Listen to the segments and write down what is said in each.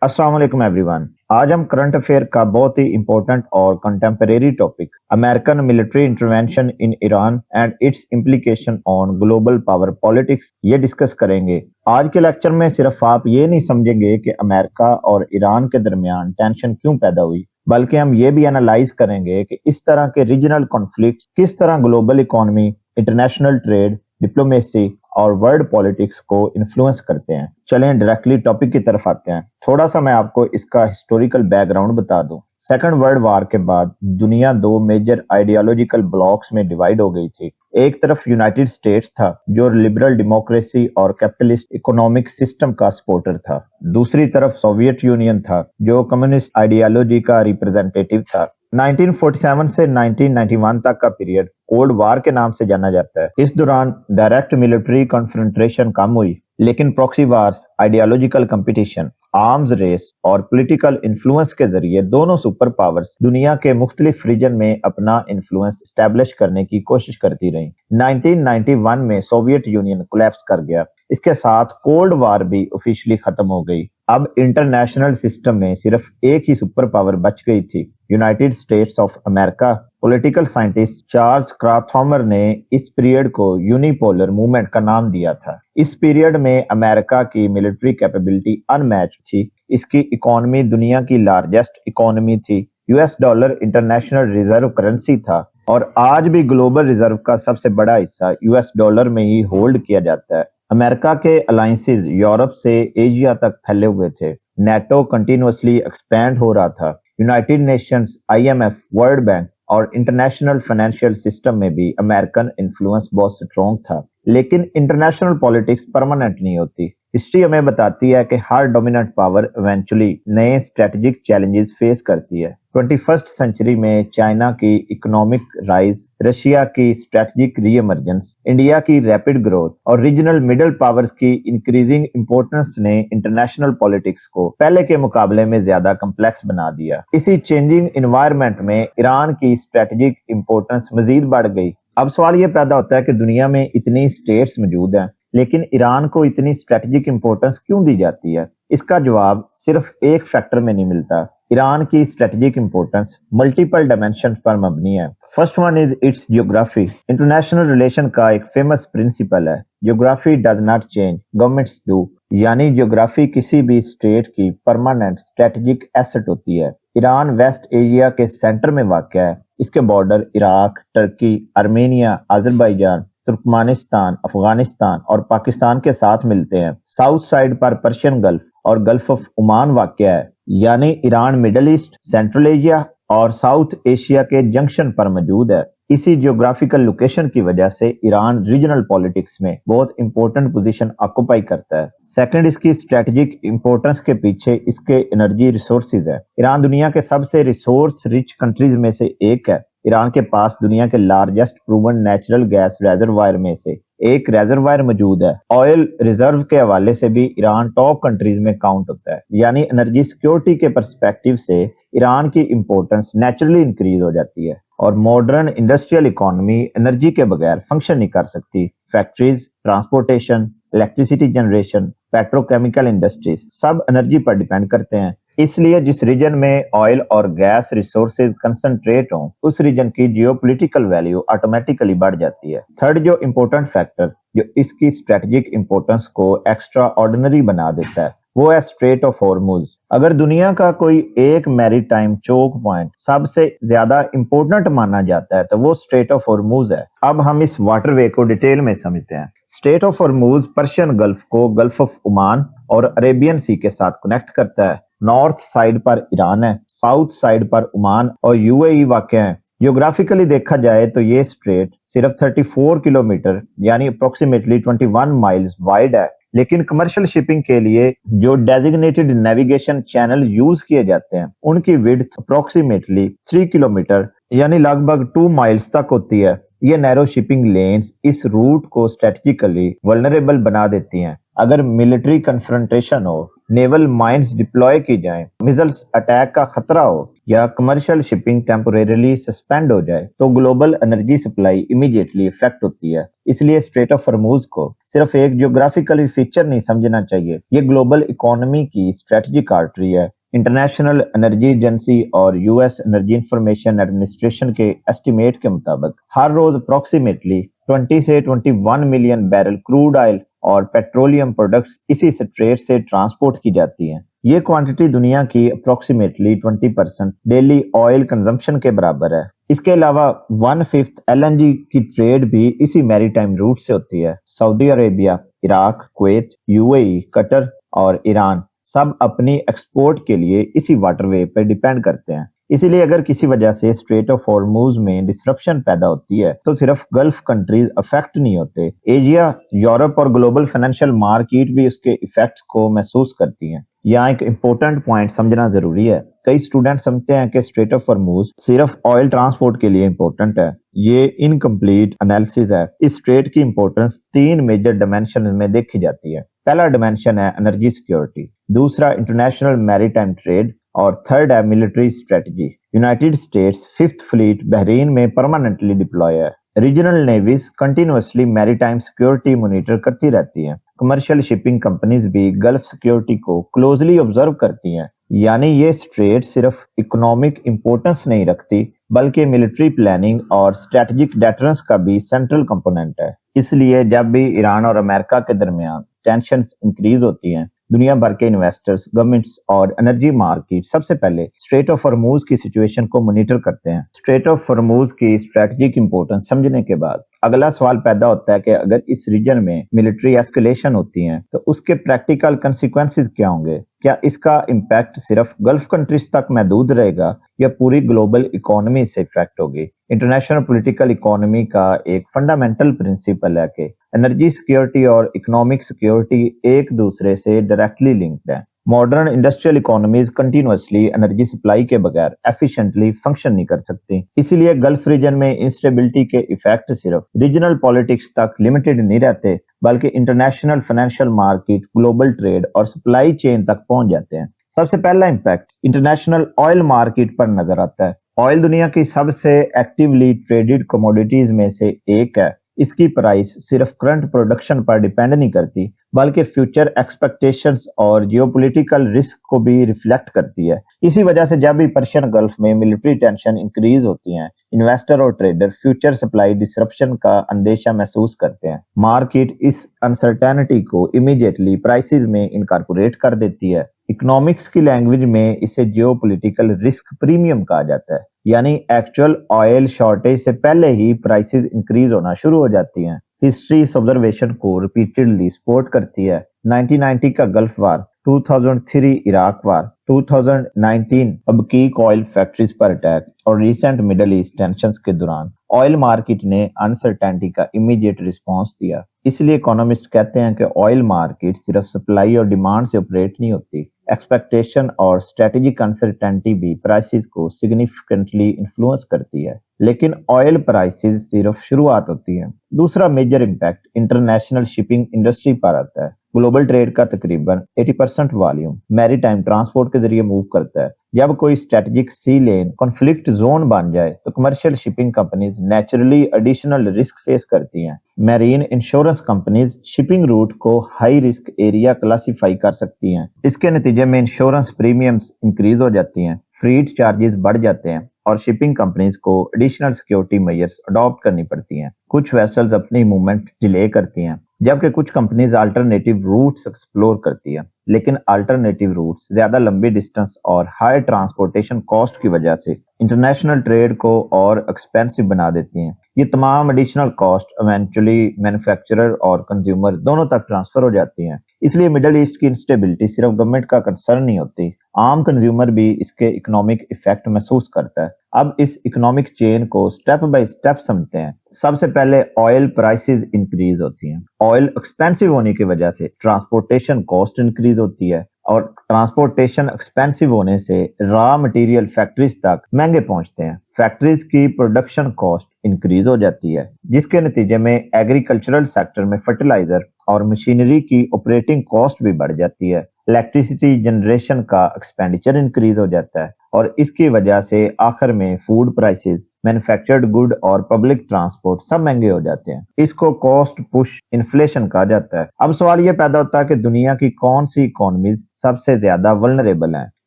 अस्सलाम वालेकुम एवरीवन। आज हम करंट अफेयर का बहुत ही इम्पोर्टेंट और contemporary topic American military intervention in Iran and it's implication on global power politics ये डिस्कस करेंगे। आज के लेक्चर में सिर्फ आप ये नहीं समझेंगे कि अमेरिका और ईरान के दरमियान टेंशन क्यों पैदा हुई, बल्कि हम ये भी एनालाइज करेंगे कि इस तरह के रीजनल कॉन्फ्लिक्ट्स किस तरह global economy, international trade, diplomacy और वर्ल्ड पॉलिटिक्स को इन्फ्लुएंस करते हैं। चलें डायरेक्टली टॉपिक की तरफ आते हैं। थोड़ा सा मैं आपको इसका हिस्टोरिकल बैकग्राउंड बता दूं। सेकंड वर्ल्ड वार के बाद दुनिया दो मेजर आइडियोलॉजिकल ब्लॉक्स में डिवाइड हो गई थी। एक तरफ यूनाइटेड स्टेट्स था जो लिबरल डेमोक्रेसी और कैपिटलिस्ट इकोनॉमिक सिस्टम का सपोर्टर था। दूसरी तरफ सोवियत यूनियन था जो कम्युनिस्ट आइडियोलॉजी का रिप्रेजेंटेटिव था। 1947 से 1991 तक का पीरियड कोल्ड वार के नाम से जाना जाता है। इस दौरान डायरेक्ट मिलिट्री कॉन्फ्रंटेशन कम हुई, लेकिन proxy wars, ideological competition, arms race और पॉलिटिकल इन्फ्लुएंस के जरिए दोनों सुपर पावर्स दुनिया के मुख्तलिफ रीजन में अपना इन्फ्लुएंस स्टैब्लिश करने की कोशिश करती रही। 1991 में सोवियत यूनियन कोलैप्स कर गया। इसके साथ कोल्ड वार भी ऑफिशियली खत्म हो गई। अब इंटरनेशनल सिस्टम में सिर्फ एक ही सुपर पावर बच गई थी, United States of America. Political scientist Charles Krauthammer ने इस पीरियड को यूनिपोलर मूवमेंट का नाम दिया था। इस पीरियड में अमेरिका की मिलिट्री कैपेबिलिटी अनमैच्ड थी। इसकी इकोनॉमी दुनिया की लार्जेस्ट इकोनॉमी थी। US dollar international reserve currency था और आज भी ग्लोबल रिजर्व का सबसे बड़ा हिस्सा यूएस डॉलर में ही होल्ड किया जाता है। अमेरिका के अलायंसेस यूरोप से एशिया तक फैले हुए थे। नेटो कंटिन्यूअसली एक्सपैंड हो रहा था। United Nations, IMF, world bank और इंटरनेशनल फाइनेंशियल सिस्टम में भी अमेरिकन इन्फ्लुएंस बहुत स्ट्रॉन्ग था। लेकिन इंटरनेशनल पॉलिटिक्स परमानेंट नहीं होती। हिस्ट्री हमें बताती है कि हर डोमिनेंट पावर इवेंचुअली नए स्ट्रेटेजिक चैलेंजेस फेस करती है। 21st सेंचुरी में चाइना की इकोनॉमिक राइज, रशिया की स्ट्रेटेजिक रीएमर्जेंस, इंडिया की रैपिड ग्रोथ और रीजनल मिडिल पावर्स की इंक्रीजिंग इंपॉर्टेंस ने इंटरनेशनल पॉलिटिक्स को पहले के मुकाबले में ज्यादा कम्प्लेक्स बना दिया। इसी चेंजिंग एनवायरनमेंट में ईरान की स्ट्रेटेजिक इंपॉर्टेंस मजीद बढ़ गई। अब सवाल ये पैदा होता है कि दुनिया में इतनी स्टेट्स मौजूद हैं, लेकिन ईरान को इतनी स्ट्रेटेजिक इंपॉर्टेंस क्यों दी जाती है? इसका जवाब सिर्फ एक फैक्टर में नहीं मिलता। ईरान की स्ट्रेटेजिक इंपॉर्टेंस मल्टीपल डायमेंशन पर मबनी है। First one is it's geography. International relation का एक फेमस प्रिंसिपल है, geography does not change, governments do. यानी जियोग्राफी किसी भी स्टेट की परमानेंट स्ट्रेटेजिक एसेट होती है। ईरान वेस्ट एशिया के सेंटर में वाक़ है। इसके border Iraq, Turkey, Armenia, Azerbaijan, Turkmenistan, Afghanistan और पाकिस्तान के साथ मिलते हैं। साउथ साइड पर पर्शियन गल्फ और गल्फ ऑफ ओमान वाक़या है। यानी Iran middle east, central Asia और साउथ एशिया के जंक्शन पर मौजूद है। इसी जियोग्राफिकल लोकेशन की वजह से ईरान रीजनल पॉलिटिक्स में बहुत इंपॉर्टेंट पोजीशन ऑक्युपाई करता है। सेकंड, इसकी स्ट्रेटेजिक इंपॉर्टेंस के पीछे इसके एनर्जी रिसोर्सेज है। ईरान दुनिया के सबसे रिसोर्स रिच कंट्रीज में से एक है। ईरान के पास दुनिया के largest proven natural gas reservoir में से एक रेजरवायर मौजूद है। ऑयल रिजर्व के हवाले से भी ईरान टॉप कंट्रीज में काउंट होता है। यानी एनर्जी सिक्योरिटी के पर्सपेक्टिव से ईरान की इंपॉर्टेंस नेचुरली इंक्रीज हो जाती है। और मॉडर्न इंडस्ट्रियल इकोनॉमी एनर्जी के बगैर फंक्शन नहीं कर सकती। Factories, transportation, electricity generation, petrochemical industries सब एनर्जी पर डिपेंड करते हैं। इसलिए जिस रीजन में ऑयल और गैस रिसोर्सेज कंसंट्रेट हों, उस रीजन की जियोपॉलिटिकल वैल्यू ऑटोमेटिकली बढ़ जाती है। थर्ड जो इंपॉर्टेंट फैक्टर जो इसकी स्ट्रेटेजिक इंपॉर्टेंस को एक्स्ट्रा ऑर्डिनरी बना देता है, वो है स्ट्रेट ऑफ हॉर्मुज। अगर दुनिया का कोई एक मैरीटाइम चोक पॉइंट सबसे ज्यादा इंपॉर्टेंट माना जाता है तो वो स्ट्रेट ऑफ हॉर्मुज है। अब हम इस वाटरवे को डिटेल में समझते हैं। Straight of Hormuz Persian gulf को गल्फ ऑफ ओमान और अरेबियन सी के साथ कनेक्ट करता है। नॉर्थ साइड पर ईरान है, साउथ साइड पर ओमान और यूएई वाक़या है। जियोग्राफिकली देखा जाए तो ये स्ट्रेट सिर्फ 34 किलोमीटर यानी अप्रोक्सीमेटली 21 माइल्स वाइड है। लेकिन कमर्शियल शिपिंग के लिए जो डेजिग्नेटेड नेविगेशन चैनल यूज किए जाते हैं उनकी विड्थ अप्रोक्सीमेटली 3 किलोमीटर यानी लगभग 2 माइल्स तक होती है। ये नैरो शिपिंग लेन्स इस रूट को स्ट्रेटेजिकली वल्नरेबल बना देती हैं। अगर मिलिट्री कन्फ्रंटेशन हो, नेवल माइंस डिप्लॉय की जाए, मिसाइल्स अटैक का खतरा हो या कमर्शियल शिपिंग टेम्पोरेरली सस्पेंड हो जाए तो global energy supply immediately effect होती है। इसलिए स्ट्रेट ऑफ हॉर्मूज को सिर्फ एक ज्योग्राफिकल फीचर नहीं समझना चाहिए, ये ग्लोबल इकोनॉमी की स्ट्रेटेजिक आर्टरी है। इंटरनेशनल एनर्जी एजेंसी और यूएस एनर्जी इंफॉर्मेशन एडमिनिस्ट्रेशन के एस्टिमेट के मुताबिक हर रोज अप्रोक्सीमेटली 20 से 21 मिलियन बैरल क्रूड ऑयल और पेट्रोलियम प्रोडक्ट्स इसी स्ट्रेट से ट्रांसपोर्ट की जाती हैं। ये क्वांटिटी दुनिया की अप्रोक्सीमेटली 20% डेली ऑयल कंजम्पशन के बराबर है। इसके अलावा 1/5 एलएनजी की ट्रेड भी इसी मैरीटाइम रूट से होती है। Saudi Arabia, Iraq, Kuwait, UAE, Qatar और ईरान सब अपनी एक्सपोर्ट के लिए इसी वाटरवे पर डिपेंड करते हैं। इसीलिए अगर किसी वजह से स्ट्रेट ऑफ हॉर्मूज में डिसरप्शन पैदा होती है तो सिर्फ गल्फ कंट्रीज अफेक्ट नहीं होते, एशिया, यूरोप और ग्लोबल फाइनेंशियल मार्केट भी उसके इफेक्ट्स को महसूस करती हैं। यहाँ एक इम्पोर्टेंट पॉइंट समझना जरूरी है। कई स्टूडेंट समझते हैं कि स्ट्रेट ऑफ हॉर्मूज सिर्फ ऑयल ट्रांसपोर्ट के लिए इम्पोर्टेंट है। ये इनकम्प्लीट एनालिसिस है। इस स्ट्रेट की इम्पोर्टेंस 3 मेजर डायमेंशन में देखी जाती है। पहला डिमेंशन है एनर्जी सिक्योरिटी, दूसरा इंटरनेशनल मैरीटाइम ट्रेड और थर्ड है military strategy. United states 5th fleet Bahrain में परमानेंटली डिप्लॉय है। Regional navies continuously maritime security monitor करती रहती हैं। कमर्शियल शिपिंग कंपनीज भी गल्फ सिक्योरिटी को क्लोजली ऑब्जर्व करती हैं। यानी ये स्ट्रेट सिर्फ इकोनॉमिक इंपॉर्टेंस नहीं रखती बल्कि मिलिट्री प्लानिंग और स्ट्रेटेजिक डेटरेंस का भी सेंट्रल कंपोनेंट है। इसलिए जब भी ईरान और अमेरिका के दरमियान टेंशंस इंक्रीज होती हैं, दुनिया भर के इन्वेस्टर्स, गवर्नमेंट्स और एनर्जी मार्केट सबसे पहले स्ट्रेट ऑफ हॉर्मूज की सिचुएशन को मॉनिटर करते हैं। स्ट्रेट ऑफ हॉर्मूज की स्ट्रेटेजिक इंपॉर्टेंस समझने के बाद अगला सवाल पैदा होता है कि अगर इस रीजन में मिलिट्री एस्केलेशन होती है तो उसके प्रैक्टिकल कंसिक्वेंसेस क्या होंगे? क्या इसका इम्पैक्ट सिर्फ गल्फ कंट्रीज तक महदूद रहेगा या पूरी ग्लोबल इकोनॉमी से इफेक्ट होगी? इंटरनेशनल पॉलिटिकल इकोनॉमी का एक फंडामेंटल प्रिंसिपल है कि एनर्जी सिक्योरिटी और इकोनॉमिक सिक्योरिटी एक दूसरे से डायरेक्टली लिंक्ड है। Modern industrial economies continuously energy supply के बगैर एफिशिएंटली फंक्शन नहीं कर सकती। इसीलिए गल्फ रीजन में इंस्टेबिलिटी के इफेक्ट सिर्फ रीजनल पॉलिटिक्स तक लिमिटेड नहीं रहते बल्कि international financial market, global trade और सप्लाई चेन तक पहुंच जाते हैं। सबसे पहला इम्पैक्ट इंटरनेशनल ऑयल मार्केट पर नजर आता है। ऑयल दुनिया की सबसे एक्टिवली ट्रेडेड कमोडिटीज में से एक है। इसकी प्राइस सिर्फ करंट प्रोडक्शन पर डिपेंड नहीं करती बल्कि फ्यूचर एक्सपेक्टेशंस और जियोपॉलिटिकल रिस्क को भी रिफ्लेक्ट करती है। इसी वजह से जब भी पर्शियन गल्फ में मिलिट्री टेंशन इंक्रीज होती हैं, इन्वेस्टर और ट्रेडर फ्यूचर सप्लाई डिसरप्शन का अंदेशा महसूस करते हैं। मार्केट इस अनसर्टेनिटी को इमीडिएटली प्राइसेस में इनकॉर्पोरेट कर देती है। इकोनॉमिक्स की लैंग्वेज में इसे जियोपॉलिटिकल रिस्क प्रीमियम कहा जाता है। यानी एक्चुअल ऑयल शॉर्टेज से पहले ही प्राइसेस इंक्रीज होना शुरू हो जाती हैं। हिस्ट्री इस ऑब्जर्वेशन को रिपीटेडली सपोर्ट करती है। 1990 का गल्फ वार, 2003 इराक वार, 2019 अबकीक ऑयल फैक्ट्रीज पर अटैक और रिसेंट मिडल ईस्ट टेंशंस के दौरान ऑयल मार्केट ने अनसर्टेनिटी का इमीडिएट रिस्पांस दिया। इसलिए इकोनॉमिस्ट कहते हैं कि ऑयल मार्केट सिर्फ सप्लाई और डिमांड से ऑपरेट नहीं होती, एक्सपेक्टेशन और स्ट्रेटेजिक अनसर्टेनिटी भी प्राइसेस को सिग्निफिकेंटली इन्फ्लुएंस करती है। लेकिन ऑयल प्राइसेस सिर्फ शुरुआत होती है। दूसरा major impact international shipping industry पर आता है। ग्लोबल ट्रेड का तकरीबन 80% वॉल्यूम मैरीटाइम ट्रांसपोर्ट के जरिए मूव करता है। जब कोई स्ट्रेटेजिक सी लेन कॉन्फ्लिक्ट जोन बन जाए तो commercial shipping companies naturally additional risk face करती हैं। Marine insurance companies shipping root को हाई रिस्क एरिया क्लासिफाई कर सकती हैं। इसके नतीजे में इंश्योरेंस प्रीमियम्स इंक्रीज हो जाती हैं, फ्रीट चार्जेस बढ़ जाते हैं और शिपिंग कंपनीज को एडिशनल सिक्योरिटी मेजर्स अडॉप्ट करनी पड़ती हैं। कुछ वेसल्स अपनी मूवमेंट डिले करती हैं जबकि कुछ कंपनीज अल्टरनेटिव रूट्स एक्सप्लोर करती है। लेकिन अल्टरनेटिव रूट्स ज्यादा लंबी डिस्टेंस और हाई ट्रांसपोर्टेशन कॉस्ट की वजह से इंटरनेशनल ट्रेड को और एक्सपेंसिव बना देती हैं। ये तमाम एडिशनल कॉस्ट इवेंचुअली मैन्युफैक्चरर और कंज्यूमर दोनों तक ट्रांसफर हो जाती हैं। इसलिए मिडल ईस्ट की इंस्टेबिलिटी सिर्फ गवर्नमेंट का कंसर्न नहीं होती, आम कंज्यूमर भी इसके इकोनॉमिक इफेक्ट महसूस करता है। अब इस इकोनॉमिक चेन को स्टेप बाय स्टेप समझते हैं। सबसे पहले ऑयल प्राइसेस इंक्रीज होती हैं। ऑयल एक्सपेंसिव होने की वजह से ट्रांसपोर्टेशन कॉस्ट इंक्रीज होती है और ट्रांसपोर्टेशन एक्सपेंसिव होने से रॉ मटेरियल फैक्ट्रीज तक महंगे पहुंचते हैं। फैक्ट्रीज की प्रोडक्शन कॉस्ट इंक्रीज हो जाती है जिसके नतीजे में एग्रीकल्चरल सेक्टर में फर्टिलाइजर और मशीनरी की ऑपरेटिंग कॉस्ट भी बढ़ जाती है الیکٹریسٹی جنریشن کا ایکسپینڈیچر انکریز ہو جاتا ہے اور اس کی وجہ سے آخر میں فوڈ پرائسز، مینوفیکچرڈ گڈ اور پبلک ٹرانسپورٹ سب مہنگے ہو جاتے ہیں۔ اس کو کاسٹ پش انفلیشن کہا جاتا ہے۔ اب سوال یہ پیدا ہوتا ہے کہ دنیا کی کون سی اکانومیز سب سے زیادہ ولنریبل ہیں؟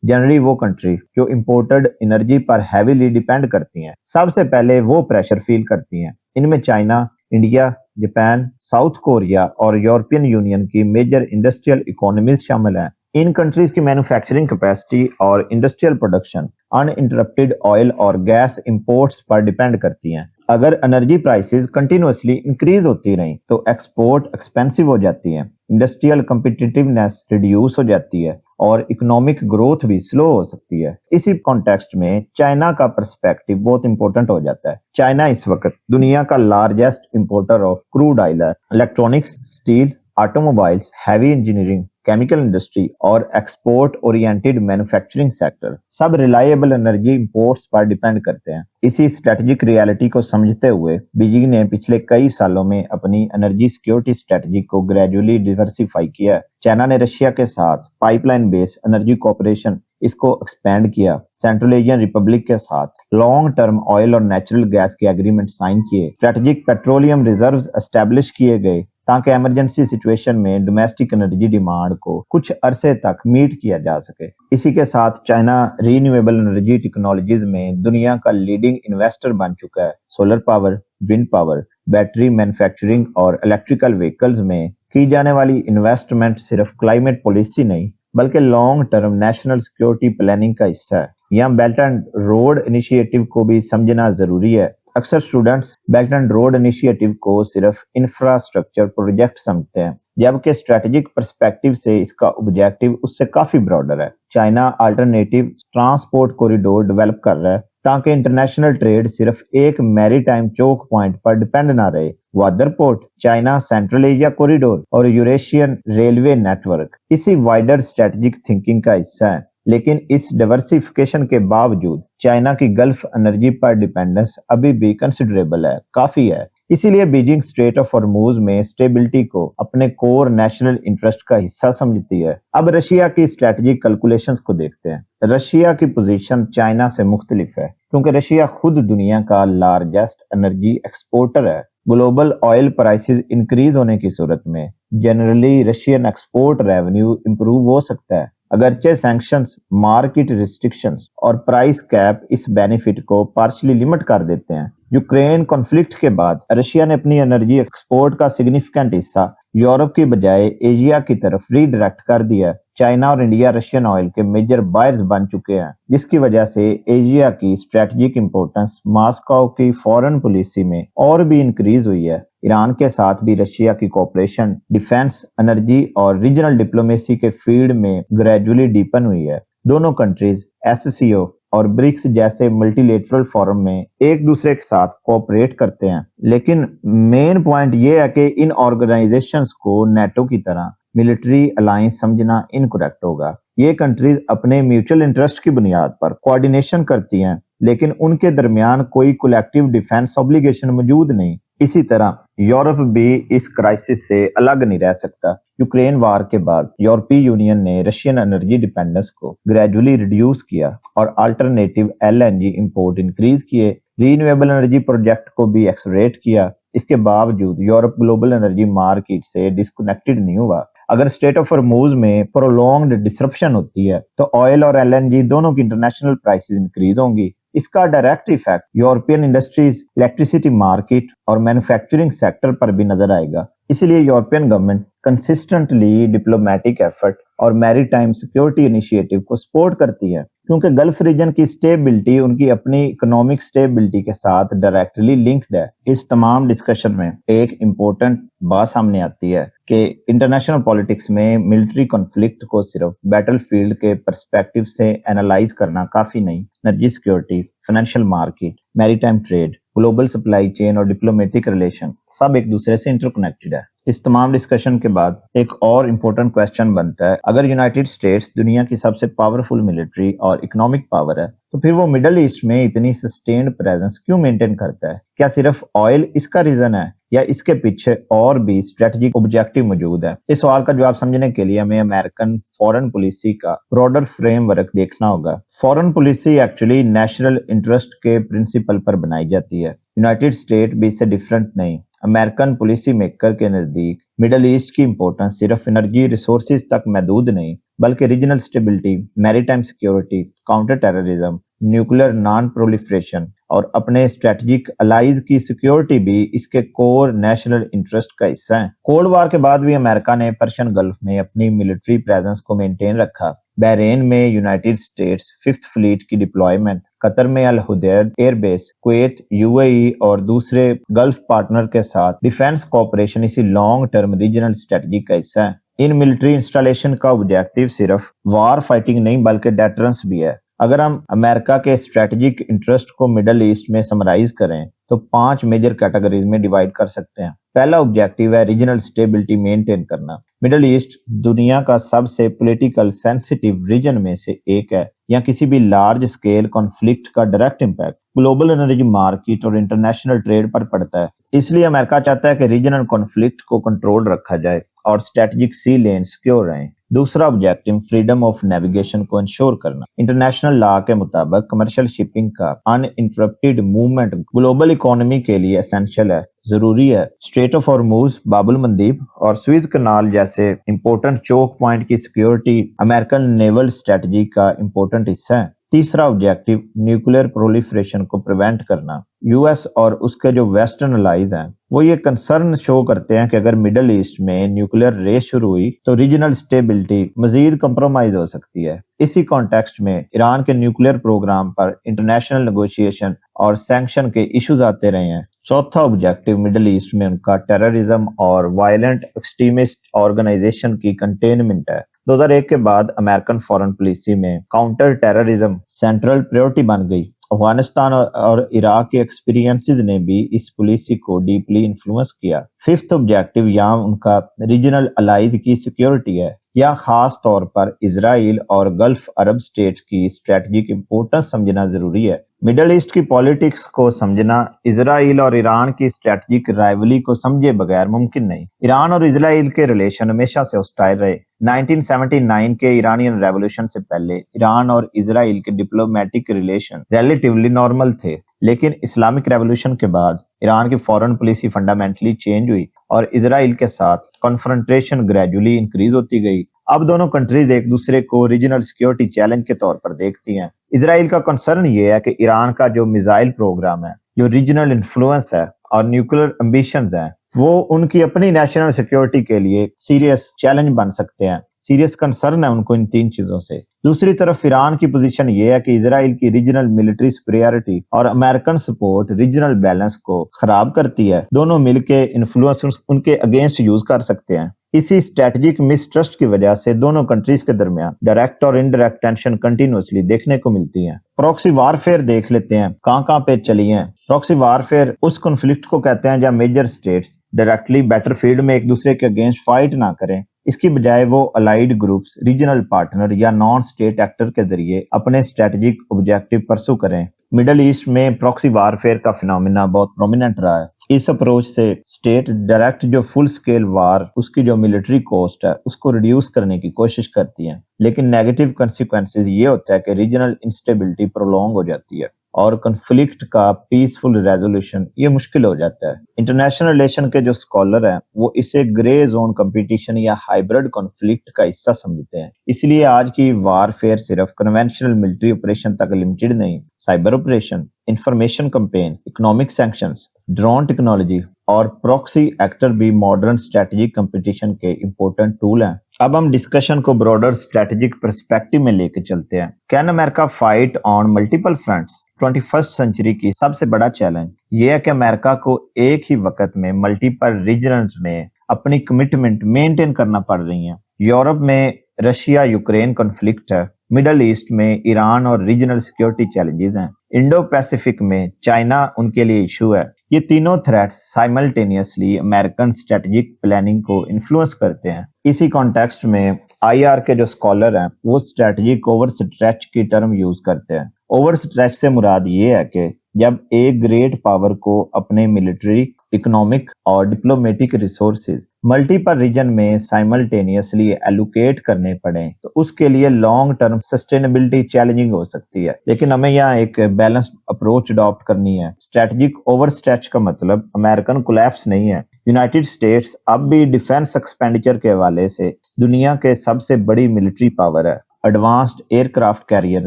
جنرلی وہ کنٹری جو امپورٹڈ انرجی پر ہیویلی ڈیپینڈ کرتی ہیں سب سے پہلے وہ پریشر فیل کرتی ہیں۔ ان میں China, India, Japan, south Korea اور یورپین یونین کی میجر انڈسٹریل اکانومیز شامل ہیں۔ ان کنٹریز کی مینوفیکچرنگ کیپیسٹی اور انڈسٹریل پروڈکشن ان انٹرپٹیڈ آئل اور گیس امپورٹس پر ڈیپینڈ کرتی ہیں۔ اگر انرجی پرائسز کنٹینیوسلی انکریز ہوتی رہیں تو ایکسپورٹ ایکسپینسو ہو جاتی ہیں، انڈسٹریل کمپیٹیٹیونیس ریڈیوس ہو جاتی ہے اور اکنامک گروتھ بھی سلو ہو سکتی ہے۔ اسی کانٹیکسٹ میں چائنا کا پرسپیکٹو بہت امپورٹنٹ ہو جاتا ہے۔ چائنا اس وقت دنیا کا largest importer of crude oil ہے۔ Electronics, steel, automobiles, heavy engineering, chemical industry اور ایکسپورٹ اورینٹڈ مینوفیکچرنگ سیکٹر سب ریلائیبل انرجی امپورٹس پر ڈیپینڈ کرتے ہیں۔ اسی اسٹریٹجک ریالٹی کو سمجھتے ہوئے بیجنگ نے پچھلے کئی سالوں میں اپنی انرجی سیکیورٹی اسٹریٹجی کو گریجولی ڈیورسیفائی کیا ہے۔ چائنا نے رشیا کے ساتھ پائپ لائن بیس انرجی کوپریشن اس کو ایکسپینڈ کیا، سینٹرل ایشین ریپبلک کے ساتھ لانگ ٹرم آئل اور نیچرل گیس کے ایگریمنٹ سائن کیے، اسٹریٹجک پیٹرولیم ریزروز اسٹیبلش کیے گئے تاکہ ایمرجنسی سچویشن میں ڈومیسٹک انرجی ڈیمانڈ کو کچھ عرصے تک میٹ کیا جا سکے۔ اسی کے ساتھ چائنا رینیویبل انرجی ٹیکنالوجیز میں دنیا کا لیڈنگ انویسٹر بن چکا ہے۔ Solar power, wind power, battery manufacturing اور الیکٹریکل وہیکلز میں کی جانے والی انویسٹمنٹ صرف کلائمیٹ پالیسی نہیں بلکہ long term national security planning کا حصہ ہے۔ یہاں بیلٹ اینڈ روڈ انیشیٹو کو بھی سمجھنا ضروری ہے۔ اکثر students belt and road initiative کو صرف انفراسٹرکچر پروجیکٹ سمجھتے ہیں جبکہ اسٹریٹجک پرسپیکٹو سے اس کا آبجیکٹو اس سے کافی براڈر ہے۔ China alternative transport corridor develop کر رہا ہے تاکہ انٹرنیشنل ٹریڈ صرف ایک میری ٹائم چوک پوائنٹ پر ڈیپینڈ نہ رہے۔ Gwadar port, China Central Asia corridor اور یوریشین ریلوے نیٹ ورک اسی وائڈر اسٹریٹجک تھنکنگ کا حصہ ہے۔ لیکن اس ڈائیورسیفیکیشن کے باوجود چائنا کی گلف انرجی پر ڈیپینڈنس ابھی بھی کنسیڈریبل ہے، کافی ہے۔ اسی لیے بیجنگ اسٹریٹ آف ہارموز میں اسٹیبلٹی کو اپنے کور نیشنل انٹرسٹ کا حصہ سمجھتی ہے۔ اب رشیا کی اسٹریٹجک کیلکولیشنز کو دیکھتے ہیں۔ رشیا کی پوزیشن چائنا سے مختلف ہے کیونکہ رشیا خود دنیا کا لارجسٹ انرجی ایکسپورٹر ہے۔ گلوبل آئل پرائسز انکریز ہونے کی صورت میں generally Russian export revenue improve ہو سکتا ہے، اگرچہ سینکشنز، مارکیٹ ریسٹرکشنز اور پرائس کیپ اس بینیفٹ کو پارشلی لمٹ کر دیتے ہیں۔ یوکرین کنفلکٹ کے بعد رشیا نے اپنی انرجی ایکسپورٹ کا سگنیفیکنٹ حصہ یورپ کی بجائے ایشیا کی طرف ری ڈائریکٹ کر دیا۔ چائنا اور انڈیا رشین آئل کے میجر بائرز بن چکے ہیں جس کی وجہ سے ایشیا کی اسٹریٹجک امپورٹنس ماسکو کی فورن پالیسی میں اور بھی انکریز ہوئی ہے۔ ایران کے ساتھ بھی رشیا کی کوپریشن ڈیفنس، انرجی اور ریجنل ڈپلومیسی کے فیلڈ میں گریجولی ڈیپن ہوئی ہے۔ دونوں کنٹریز ایس سی او اور برکس جیسے ملٹی لیٹرل فورم میں ایک دوسرے کے ساتھ کوآپریٹ کرتے ہیں، لیکن مین پوائنٹ یہ ہے کہ ان آرگنائزیشنز کو نیٹو کی طرح ملٹری الائنس سمجھنا انکریکٹ ہوگا۔ یہ کنٹریز اپنے میوچل انٹرسٹ کی بنیاد پر کوآرڈینیشن کرتی ہیں لیکن ان کے درمیان کوئی کولیکٹیو ڈیفنس obligation موجود نہیں۔ اسی طرح یورپ بھی اس کرائسس سے الگ نہیں رہ سکتا۔ یوکرین وار کے بعد یورپی یونین نے رشین انرجی ڈیپینڈنس کو گریجولی ریڈیوس کیا اور الٹرنیٹیو LNG امپورٹ انکریز کیے، رینیویبل انرجی پروجیکٹ کو بھی ایکسلریٹ کیا۔ اس کے باوجود یورپ گلوبل انرجی مارکیٹ سے ڈسکنیکٹڈ نہیں ہوا۔ اگر اسٹریٹ آف ہارموز میں پرولونگڈ ڈسرپشن ہوتی ہے تو آئل اور LNG دونوں کی انٹرنیشنل پرائسز انکریز ہوں گی۔ اس کا direct effect European industries, electricity market اور مینوفیکچرنگ سیکٹر پر بھی نظر آئے گا۔ اسی لیے European government consistently diplomatic effort اور میری ٹائم سیکیورٹی انیشیٹو کو سپورٹ کرتی ہے کیونکہ گلف ریجن کی سٹیبلٹی ان کی اپنی اکنامک سٹیبلٹی کے ساتھ ڈائریکٹلی لنکڈ ہے۔ اس تمام ڈسکشن میں ایک امپورٹنٹ بات سامنے آتی ہے کہ انٹرنیشنل پالیٹکس میں ملٹری کنفلکٹ کو صرف بیٹل فیلڈ کے پرسپیکٹو سے اینالائز کرنا کافی نہیں۔ Energy security, financial market, maritime trade, global supply chain اور ڈپلومیٹک ریلیشن سب ایک دوسرے سے انٹر کنیکٹڈ ہے۔ اس تمام ڈسکشن کے بعد ایک اور امپورٹنٹ کویسچن بنتا ہے، اگر یونائٹڈ اسٹیٹس دنیا کی سب سے پاورفل ملٹری اور اکنامک پاور ہے تو پھر وہ مڈل ایسٹ میں اتنی سسٹینڈ پریزنس کیوں مینٹین کرتا ہے؟ کیا صرف آئل اس کا ریزن ہے یا اس کے پیچھے اور بھی اسٹریٹجک آبجیکٹو موجود ہے؟ اس سوال کا جواب سمجھنے کے لیے ہمیں امریکن فورن پالیسی کا براڈر فریم ورک دیکھنا ہوگا۔ Foreign policy actually national interest کے پرنسپل پر بنائی جاتی ہے۔ یونائٹڈ اسٹیٹ بھی اس سے ڈفرینٹ نہیں۔ امریکن پالیسی میکر کے نزدیک مڈل ایسٹ کی امپورٹنس صرف انرجی ریسورسز تک محدود نہیں بلکہ ریجنل اسٹیبلٹی، میری time security, counter terrorism, nuclear non proliferation اور اپنے اسٹریٹجک الائز کی سیکیورٹی بھی اس کے کور نیشنل انٹرسٹ کا حصہ ہیں۔ کولڈ وار کے بعد بھی امریکہ نے پرشین گلف میں اپنی ملٹری پریزنس کو مینٹین رکھا۔ بحرین میں یونائٹڈ اسٹیٹس ففتھ فلیٹ کی ڈپلائمنٹ، قطر میں الحدید ایئر بیس، کویت، یو اے ای اور دوسرے گلف پارٹنر کے ساتھ ڈیفنس کوآپریشن اسی لانگ ٹرم ریجنل اسٹریٹجی کا حصہ ہے۔ ان ملٹری انسٹالیشن کا آبجیکٹو صرف وار فائٹنگ نہیں بلکہ ڈیٹرنس بھی ہے۔ اگر ہم امریکہ کے اسٹریٹجک انٹرسٹ کو مڈل ایسٹ میں سمرائز کریں تو 5 میجر کیٹیگریز میں ڈیوائیڈ کر سکتے ہیں۔ پہلا آبجیکٹو ہے ریجنل اسٹیبلٹی مینٹین کرنا۔ مڈل ایسٹ دنیا کا سب سے پولیٹیکل سینسیٹیو ریجن میں سے ایک ہے، یا کسی بھی لارج اسکیل کانفلکٹ کا direct impact global energy market اور انٹرنیشنل ٹریڈ پر پڑتا ہے۔ اس لیے امریکہ چاہتا ہے کہ ریجنل کانفلکٹ کو کنٹرول رکھا جائے اور اسٹریٹجک سی لین سیکیور رہیں۔ دوسرا آبجیکٹو فریڈم آف نیویگیشن کو انشور کرنا۔ انٹرنیشنل لا کے مطابق کمرشل شپنگ کا ان انٹرپٹیڈ موومنٹ گلوبل اکانومی کے لیے اسینشل ہے، ضروری ہے۔ اسٹریٹ آف ہارموز، باب المندیب اور سوئز کنال جیسے امپورٹنٹ چوک پوائنٹ کی سیکیورٹی امریکن نیول اسٹریٹجی کا امپورٹنٹ حصہ ہے۔ تیسرا آبجیکٹو نیوکلیر پرولیفریشن کو پریونٹ کرنا۔ یو ایس اور اس کے جو ویسٹرن الائز ہیں وہ یہ کنسرن شو کرتے ہیں کہ اگر مڈل ایسٹ میں نیوکلیر ریس شروع ہوئی تو ریجنل اسٹیبلٹی مزید کمپرومائز ہو سکتی ہے۔ اسی کانٹیکسٹ میں ایران کے نیوکلیر پروگرام پر انٹرنیشنل نیگوشیشن اور سینکشن کے ایشوز آتے رہے ہیں۔ چوتھا آبجیکٹو مڈل ایسٹ میں ان کا ٹیررزم اور وائلنٹ ایکسٹریمسٹ آرگنائزیشن کی کنٹینمنٹ ہے۔ 2001 کے بعد امریکن فورن پالیسی میں کاؤنٹر ٹیررزم سینٹرل پریورٹی بن گئی۔ افغانستان اور عراق کے ایکسپیرینسز نے بھی اس پالیسی کو ڈیپلی انفلوئنس کیا۔ ففتھ آبجیکٹو یہاں ان کا ریجنل الائز کی سیکیورٹی ہے، یا خاص طور پر اسرائیل اور گلف عرب اسٹیٹ کی اسٹریٹجک امپورٹنس سمجھنا ضروری ہے۔ مڈل ایسٹ کی پالیٹکس کو سمجھنا اسرائیل اور ایران کی اسٹریٹجک رائیولی کو سمجھے بغیر ممکن نہیں۔ ایران اور اسرائیل کے ریلیشن ہمیشہ سے ہوسٹائل رہے۔ 1979 کے ایرانین ریولوشن سے پہلے ایران اور اسرائیل کے ڈپلومیٹک ریلیشن ریلیٹیولی نارمل تھے، لیکن اسلامک ریولوشن کے بعد ایران کی فورن پالیسی فنڈامنٹلی چینج ہوئی اور اسرائیل کے ساتھ کنفرنٹریشن گریجولی انکریز ہوتی گئی۔ اب دونوں کنٹریز ایک دوسرے کو ریجنل سیکیورٹی چیلنج کے طور پر دیکھتی ہیں۔ اسرائیل کا کنسرن یہ ہے کہ ایران کا جو میزائل پروگرام ہے، جو ریجنل انفلوئنس ہے اور نیوکلیر امبیشنز ہیں، وہ ان کی اپنی نیشنل سیکیورٹی کے لیے سیریس چیلنج بن سکتے ہیں۔ سیریس کنسرن ہے ان کو ان 3 چیزوں سے۔ دوسری طرف ایران کی پوزیشن یہ ہے کہ اسرائیل کی ریجنل ملٹری سپیریورٹی اور امریکن سپورٹ ریجنل بیلنس کو خراب کرتی ہے۔ دونوں مل کے انفلوئنس ان کے اگینسٹ یوز کر سکتے ہیں۔ اسی اسٹریٹجک مسٹرسٹ کی وجہ سے دونوں کنٹریز کے درمیان ڈائریکٹ اور انڈائریکٹ ٹینشن کنٹینیوسلی دیکھنے کو ملتی ہیں۔ پروکسی وارفیئر دیکھ لیتے ہیں کہاں پہ چلی ہیں۔ پروکسی وارفیئر اس کنفلکٹ کو کہتے ہیں جہاں major states directly battlefield میں ایک دوسرے کے اگینسٹ فائٹ نہ کریں، اس کی بجائے وہ الائیڈ گروپس، ریجنل پارٹنر یا نان اسٹیٹ ایکٹر کے ذریعے اپنے اسٹریٹجک آبجیکٹو پرسو کریں۔ مڈل ایسٹ میں پروکسی وارفیئر کا فینومینا بہت پرومیننٹ رہا ہے۔ اس اپروچ سے اسٹیٹ ڈائریکٹ جو فل سکیل وار، اس کی جو ملٹری کوسٹ ہے، اس کو ریڈیوس کرنے کی کوشش کرتی ہیں، لیکن نیگیٹو کنسیکوینسز یہ ہوتا ہے کہ ریجنل انسٹیبلٹی پرولونگ ہو جاتی ہے اور کنفلکٹ کا پیسفل ریزولوشن یہ مشکل ہو جاتا ہے۔ انٹرنیشنل ریلیشن کے جو اسکالر ہیں وہ اسے گرے زون کمپٹیشن یا ہائبرڈ کنفلکٹ کا حصہ سمجھتے ہیں۔ اس لیے آج کی وارفیئر صرف کنونشنل ملٹری آپریشن تک لمیٹڈ نہیں، cyber operation, information campaign, economic sanctions, drone technology اور پروکسی ایکٹر بھی ماڈرن اسٹریٹجک کمپٹیشن کے امپورٹنٹ ٹول ہیں۔ اب ہم ڈسکشن کو براڈر اسٹریٹجک پرسپیکٹو میں لے کے چلتے ہیں۔ Can America fight on multiple fronts? 21 century کی سب سے بڑا چیلنج یہ ہے کہ امریکہ کو ایک ہی وقت میں ملٹیپل ریجنز میں اپنی کمٹمنٹ مینٹین کرنا پڑ رہی ہیں۔ یورپ میں رشیا یوکرین کنفلکٹ ہے، مڈل ایسٹ میں ایران اور ریجنل سیکیورٹی چیلنجز ہیں، انڈو پیسیفک میں چائنا ان کے لیے ایشو ہے، ये तीनों threats simultaneously American strategic planning को इन्फ्लुएंस करते हैं। इसी कॉन्टेक्स्ट में आईआर के जो स्कॉलर हैं वो स्ट्रेटेजिक ओवर स्ट्रेच की टर्म यूज करते हैं। ओवर स्ट्रेच से मुराद ये है कि जब एक ग्रेट पावर को अपने मिलिट्री, इकोनॉमिक और डिप्लोमेटिक रिसोर्सेज मल्टीपल रीजन में साइमल्टेनियसली एलोकेट करने पड़े तो उसके लिए लॉन्ग टर्म सस्टेनेबिलिटी चैलेंजिंग हो सकती है। लेकिन हमें यहाँ एक बैलेंस्ड अप्रोच अडॉप्ट करनी है। स्ट्रेटेजिक ओवर स्ट्रेच का मतलब अमेरिकन कोलैप्स नहीं है। यूनाइटेड स्टेट्स अब भी डिफेंस एक्सपेंडिचर के हवाले से दुनिया के सबसे बड़ी मिलिट्री पावर है। एडवांस्ड एयरक्राफ्ट कैरियर्स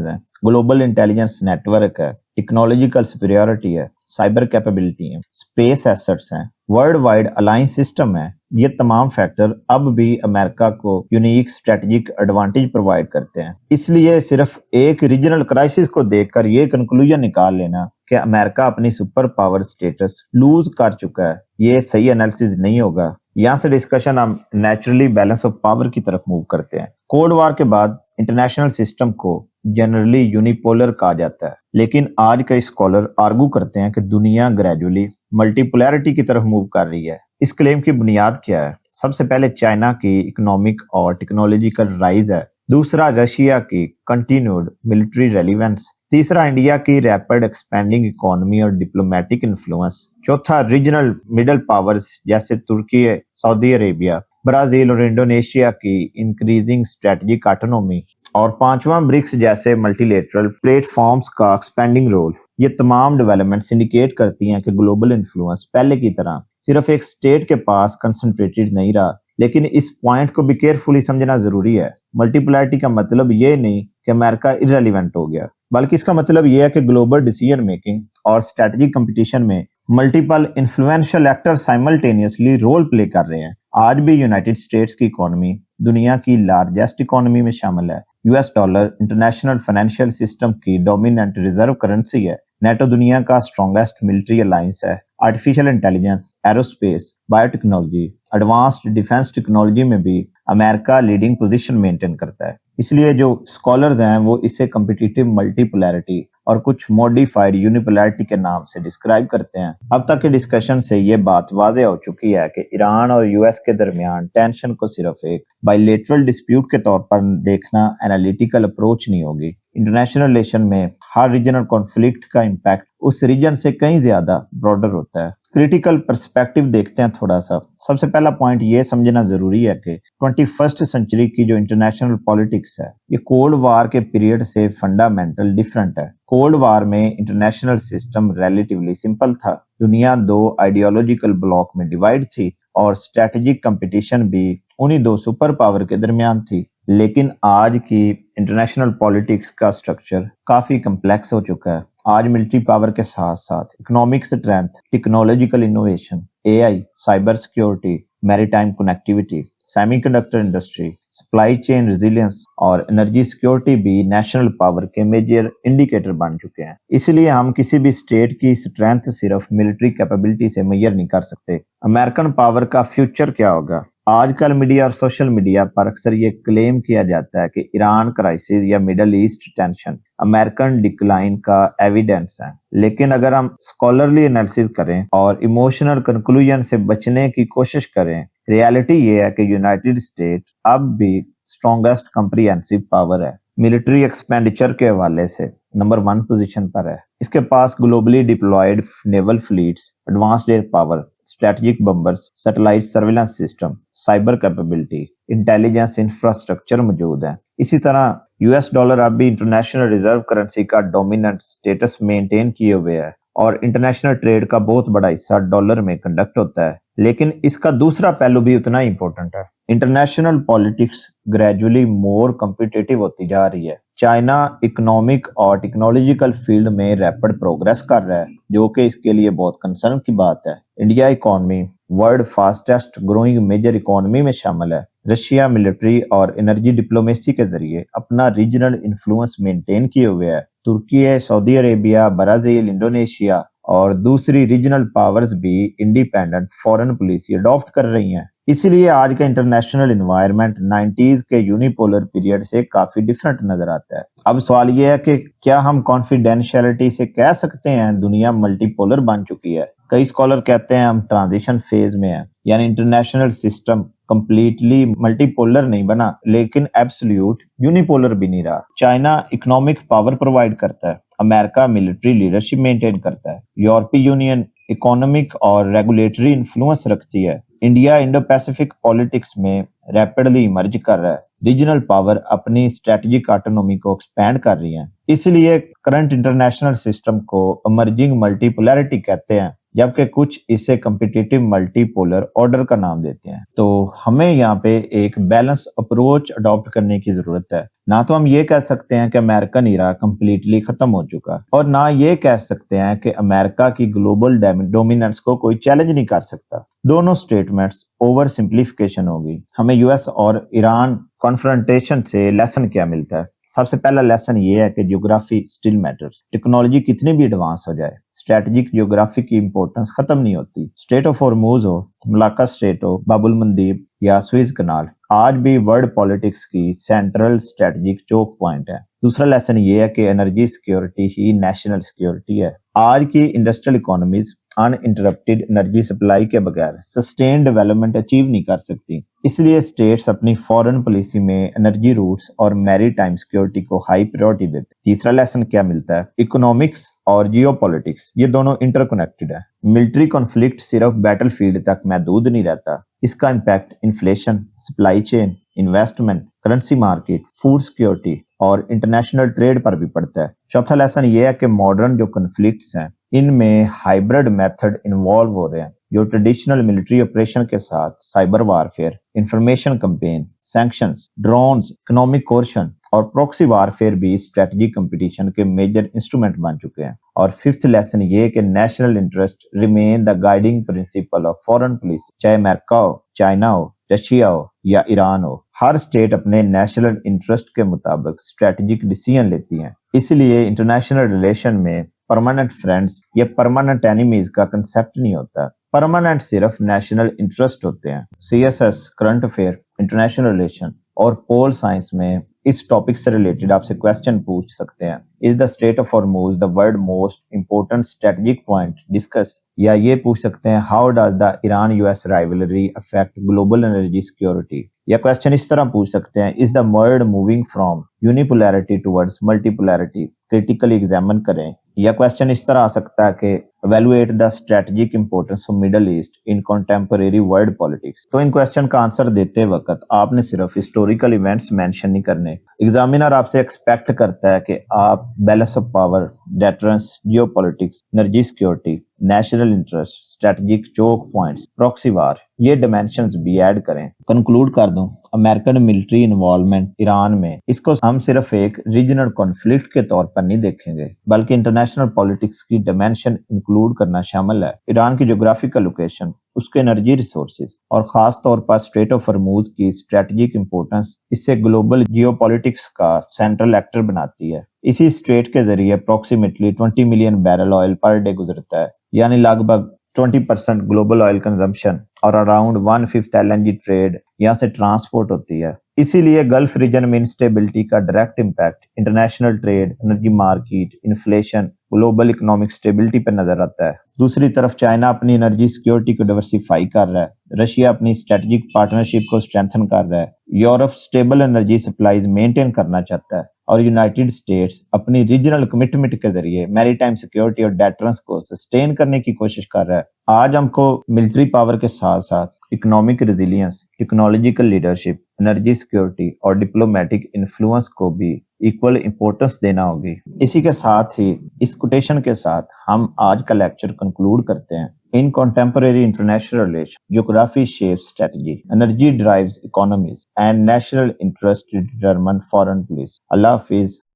हैं, ग्लोबल इंटेलिजेंस नेटवर्क है, टेक्नोलॉजिकल सुपीरियरिटी है, साइबर कैपेबिलिटी है, स्पेस एसेट्स हैं, वर्ल्ड वाइड अलायंस सिस्टम है। ये तमाम फैक्टर अब भी अमेरिका को यूनिक स्ट्रेटेजिक एडवांटेज प्रोवाइड करते हैं। इसलिए सिर्फ एक रीजनल क्राइसिस को देखकर ये कंक्लूजन निकाल लेना कि अमेरिका अपनी सुपर पावर स्टेटस लूज कर चुका है, ये सही एनालिसिस नहीं होगा। यहाँ से डिस्कशन हम नेचुरली बैलेंस ऑफ पावर की तरफ मूव करते हैं। कोल्ड वॉर के बाद इंटरनेशनल सिस्टम को जनरली यूनिपोलर कहा जाता है, लेकिन आज कई स्कॉलर आर्गू करते हैं कि दुनिया ग्रेजुअली मल्टीपोलैरिटी की तरफ मूव कर रही है। इस क्लेम की बुनियाद क्या है? सबसे पहले चाइना की इकोनॉमिक और टेक्नोलॉजिकल राइज है, दूसरा रशिया की कंटिन्यूड मिलिट्री रेलिवेंस, तीसरा इंडिया की रैपिड एक्सपेंडिंग इकोनॉमी और डिप्लोमेटिक इन्फ्लुएंस, चौथा रीजनल मिडल पावर्स जैसे तुर्की, सऊदी अरेबिया, ब्राजील और इंडोनेशिया की इंक्रीजिंग स्ट्रेटेजिक ऑटोनॉमी, और पांचवा ब्रिक्स जैसे मल्टीलेटरल प्लेटफॉर्म्स का एक्सपेंडिंग रोल। ये तमाम डेवलपमेंट्स इंडिकेट करती हैं कि ग्लोबल इन्फ्लुएंस पहले की तरह सिर्फ एक स्टेट के पास कंसंट्रेटेड नहीं रहा। लेकिन इस पॉइंट को भी केयरफुली समझना जरूरी है। मल्टीपोलैरिटी का मतलब ये नहीं कि अमेरिका इररिलेवेंट हो गया, बल्कि इसका मतलब ये है कि ग्लोबल डिसीजन मेकिंग और स्ट्रेटेजिक कंपटीशन में multiple influential actor simultaneously role play कर रहे हैं। आज भी यूनाइटेड स्टेट्स की इकोनॉमी दुनिया की लार्जेस्ट इकोनॉमी में शामिल है। US dollar international financial system की डोमिनेंट रिजर्व करेंसी है। नेटो दुनिया का स्ट्रॉन्गेस्ट मिलिट्री अलायंस है। Artificial intelligence, aerospace, biotechnology, advanced defence technology में भी अमेरिका लीडिंग पोजीशन मेंटेन करता है। इसलिए जो स्कॉलर्स हैं वो इसे कम्पिटिटिव मल्टीपोलैरिटी और कुछ मॉडिफाइड यूनिपोलैरिटी के नाम से डिस्क्राइब करते हैं। अब तक के डिस्कशन से ये बात वाज़ेह हो चुकी है कि ईरान और यूएस के दरमियान टेंशन को सिर्फ एक बायलैटरल डिस्प्यूट के तौर पर देखना एनालिटिकल अप्रोच नहीं होगी। इंटरनेशनल रिलेशन में हर रीजनल कॉन्फ्लिक्ट का इम्पैक्ट उस रीजन से कहीं ज्यादा ब्रॉडर होता है। क्रिटिकल पर्सपेक्टिव देखते हैं थोड़ा सा। सबसे पहला पॉइंट ये समझना जरूरी है कि 21st सेंचुरी की जो इंटरनेशनल पॉलिटिक्स है ये कोल्ड वार के पीरियड से फंडामेंटल डिफरेंट है। कोल्ड वार में इंटरनेशनल सिस्टम रिलेटिवली सिंपल था। दुनिया दो आइडियोलॉजिकल ब्लॉक में डिवाइड थी और स्ट्रेटेजिक कंपटीशन भी उन्हीं दो सुपर पावर के दरमियान थी। लेकिन आज की इंटरनेशनल पॉलिटिक्स का स्ट्रक्चर काफी कम्प्लेक्स हो चुका है। आज मिलिट्री पावर के साथ साथ economic strength, technological innovation, AI, cyber security, maritime connectivity, semiconductor industry, supply chain resilience और एनर्जी सिक्योरिटी भी नेशनल पावर के मेजर इंडिकेटर बन चुके हैं। इसलिए हम किसी भी स्टेट की स्ट्रेंथ सिर्फ मिलिट्री कैपेबिलिटी से मेजर नहीं कर सकते। अमेरिकन पावर का फ्यूचर क्या होगा? आजकल मीडिया और सोशल मीडिया पर अक्सर ये क्लेम किया जाता है कि ईरान क्राइसिस या middle east tension American decline का एविडेंस है। लेकिन अगर हम स्कॉलरली एनालिसिस करें और इमोशनल कंक्लूजन से बचने की कोशिश करें, रियलिटी ये है कि यूनाइटेड स्टेट अब भी स्ट्रॉन्गेस्ट कंप्रिहेंसिव पावर है। मिलिट्री एक्सपेंडिचर के हवाले से नंबर 1 पोजीशन पर है। इसके पास globally deployed naval fleets, advanced air power, strategic bombers, satellite surveillance system, cyber capability, intelligence infrastructure मौजूद है। इसी तरह यूएस डॉलर अब भी इंटरनेशनल रिजर्व करेंसी का डोमिनेंट स्टेटस मेंटेन किए हुए है और इंटरनेशनल ट्रेड का बहुत बड़ा हिस्सा डॉलर में कंडक्ट होता है। लेकिन इसका दूसरा पहलू भी उतना ही इंपॉर्टेंट है। इंटरनेशनल पॉलिटिक्स ग्रेजुअली मोर कॉम्पिटिटिव होती जा रही है। चाइना इकोनॉमिक और टेक्नोलॉजिकल फील्ड में रैपिड प्रोग्रेस कर रहा है, जो कि इसके लिए बहुत कंसर्न की बात है। India economy world fastest growing major economy में शामिल है। रशिया मिलिट्री और एनर्जी डिप्लोमेसी के जरिए अपना रीजनल इन्फ्लुएंस मेंटेन किए हुए है। तुर्की, सऊदी अरेबिया, ब्राजील, इंडोनेशिया और दूसरी रीजनल पावर्स भी इंडिपेंडेंट फॉरेन पॉलिसी अडॉप्ट कर रही हैं। इसीलिए आज का इंटरनेशनल एनवायरनमेंट 90s के यूनिपोलर पीरियड से काफी डिफरेंट नजर आता है। अब सवाल यह है कि क्या हम कॉन्फिडेंशियलिटी से कह सकते हैं दुनिया मल्टीपोलर बन चुकी है? کئی اسکالر کہتے ہیں ہم ٹرانزیشن فیز میں ہیں، یعنی international system completely multi polar نہیں بنا لیکن ایبسلیوٹ یونیپولر بھی نہیں رہا۔ چائنا اکنامک پاور پرووائڈ کرتا ہے، امریکہ ملٹری لیڈرشپ مینٹین کرتا ہے، یورپی یونین اکانومک اور ریگولیٹری انفلوئنس رکھتی ہے، انڈیا انڈو پیسیفک پالیٹکس میں ریپڈلی ایمرج کر رہا ہے، ریجنل پاور اپنی اسٹریٹجک آٹونومی کو ایکسپینڈ کر رہی ہیں۔ اس لیے کرنٹ انٹرنیشنل سسٹم کو امرجنگ ملٹی پولیرٹی کہتے ہیں، جبکہ کچھ اسے کمپیٹیٹو ملٹی پولر آرڈر کا نام دیتے ہیں۔ تو ہمیں یہاں پہ ایک بیلنس اپروچ اڈاپٹ کرنے کی ضرورت ہے۔ نہ تو ہم یہ کہہ سکتے ہیں کہ امریکن ایرا کمپلیٹلی ختم ہو چکا، اور نہ یہ کہہ سکتے ہیں کہ امریکہ کی گلوبل ڈومیننس کو کوئی چیلنج نہیں کر سکتا۔ دونوں سٹیٹمنٹس اوور سمپلیفیکیشن ہوگی۔ ہمیں یو ایس اور ایران کانفرنٹیشن سے لیسن کیا ملتا ہے؟ سب سے پہلا لیسن یہ ہے کہ جیوگرافی اسٹل میٹرز۔ ٹیکنالوجی کتنی بھی ایڈوانس ہو جائے، اسٹریٹجک جیوگرافی کی امپورٹنس ختم نہیں ہوتی۔ Street of ہارموز who, Malacca street ہو، باب المندیب یا سوئز کنال، آج بھی ورلڈ پالیٹکس کی سینٹرل اسٹریٹجک چوک پوائنٹ ہے۔ دوسرا لیسن یہ ہے کہ انرجی سیکیورٹی ہی نیشنل سیکیورٹی ہے۔ آج کی انڈسٹریل اکانومیز ان انٹرپٹیڈ انرجی سپلائی کے بغیر سسٹین ڈیولپمنٹ اچیو نہیں کر سکتی۔ اس لیے اسٹیٹس اپنی فورن پالیسی میں انرجی روٹس اور میری ٹائم سیکیورٹی کو ہائی پریورٹی دیتے۔ تیسرا لیسن کیا ملتا ہے؟ اکنامکس اور جیو پالیٹکس یہ دونوں انٹر کنیکٹڈ ہیں۔ ملٹری کنفلکٹ صرف بیٹل فیلڈ تک محدود نہیں رہتا، اس کا impact inflation, supply chain, investment, currency market, food security اور انٹرنیشنل ٹریڈ پر بھی پڑتا ہے۔ چوتھا لیسن یہ ہے کہ ماڈرن جو کنفلکٹس ہیں ان میں ہائبرڈ میتھڈ انوالو ہو رہے ہیں، جو ٹریڈیشنل ملٹری آپریشن کے ساتھ cyber warfare, information campaign, sanctions, drones, economic coercion اور پروکسی وارفیئر بھی اسٹریٹجک کمپٹیشن کے میجر انسٹرومنٹ بن چکے ہیں۔ اور ففتھ لیسن یہ کہ national interest remain the guiding principle of foreign policy, چاہے امریکہ ہو، چائنا ہو، رشیا ہو یا ایران ہو، ہر اسٹیٹ اپنے نیشنل انٹرسٹ کے مطابق اسٹریٹجک ڈیسیژن لیتی ہیں۔ اس لیے انٹرنیشنل ریلیشن میں پرماننٹ فرینڈز یا پرماننٹ اینیمیز کا کنسیپٹ نہیں ہوتا، پرماننٹ صرف نیشنل انٹرسٹ ہوتے ہیں۔ C S S, current affair, international relation اور پول سائنس میں اس ٹاپک سے ریلیٹڈ آپ سے کویسچن پوچھ سکتے ہیں، is the strait of Hormuz the world most important strategic point discuss, یا یہ پوچھ سکتے ہیں how does the Iran U S rivalry affect global energy security, یا کویسچن اس طرح پوچھ سکتے ہیں is the world moving from unipolarity towards multipolarity, critically examine کریں۔ یا کویسچن اس طرح آ سکتا ہے کہ evaluate the strategic importance of Middle East in contemporary world politics. تو ان کویسچن کا آنسر دیتے وقت آپ نے صرف ہسٹوریکل ایونٹس مینشن نہیں کرنے۔ ایگزامینر آپ سے ایکسپیکٹ کرتا ہے کہ آپ balance of power, deterrence, geopolitics, energy security, national interest, strategic choke points, proxy war, یہ ڈائمینشنز بھی ایڈ کریں۔ کنکلوڈ کر دوں، امریکن ملٹری انوالومنٹ ایران میں، اس کو ہم صرف ایک ریجنل کانفلکٹ کے طور پر نہیں دیکھیں گے بلکہ انٹرنیشنل پالیٹکس کی ڈائمینشن انکلوڈ کرنا شامل ہے۔ ایران کی جغرافیکل لوکیشن، اس کے انرجی ریسورسز اور خاص طور پر اسٹریٹ آف ہارموز کی اسٹریٹجک امپورٹنس اس سے گلوبل جیو پالیٹکس کا سینٹرل ایکٹر بناتی ہے۔ اسی اسٹریٹ کے ذریعے approximately 20 million barrel oil per day گزرتا ہے، یعنی لگ بھگ 20% گلوبل آئل کنزمپشن، اور اراؤنڈ 1/5 LNG ٹریڈ یہاں سے ٹرانسپورٹ ہوتی ہے۔ اسی لیے گلف ریجن میں انسٹیبلٹی کا direct impact international trade, energy market, inflation, global economic stability پر نظر آتا ہے۔ دوسری طرف چائنا اپنی انرجی سیکیورٹی کو ڈیورسیفائی کر رہا ہے، رشیا اپنی اسٹریٹجک پارٹنرشپ کو اسٹرینتھن کر رہا ہے، Europe stable energy supplies maintain کرنا چاہتا ہے، اور یونائٹڈ اسٹیٹس اپنی ریجنل کمٹمنٹ کے ذریعے میری ٹائم سیکیورٹی اور ڈیٹرنس کو سسٹین کرنے کی کوشش کر رہا ہے۔ آج ہم کو ملٹری پاور کے ساتھ ساتھ economic resilience, technological leadership, energy security اور ڈپلومیٹک انفلوئنس کو بھی ایکول امپورٹنس دینا ہوگی۔ اسی کے ساتھ ہی اس کوٹیشن کے ساتھ ہم آج کا لیکچر کنکلوڈ کرتے ہیں۔ In contemporary international relations, geography shapes strategy, energy drives economies, and national interest determine foreign policy. Allah Hafiz.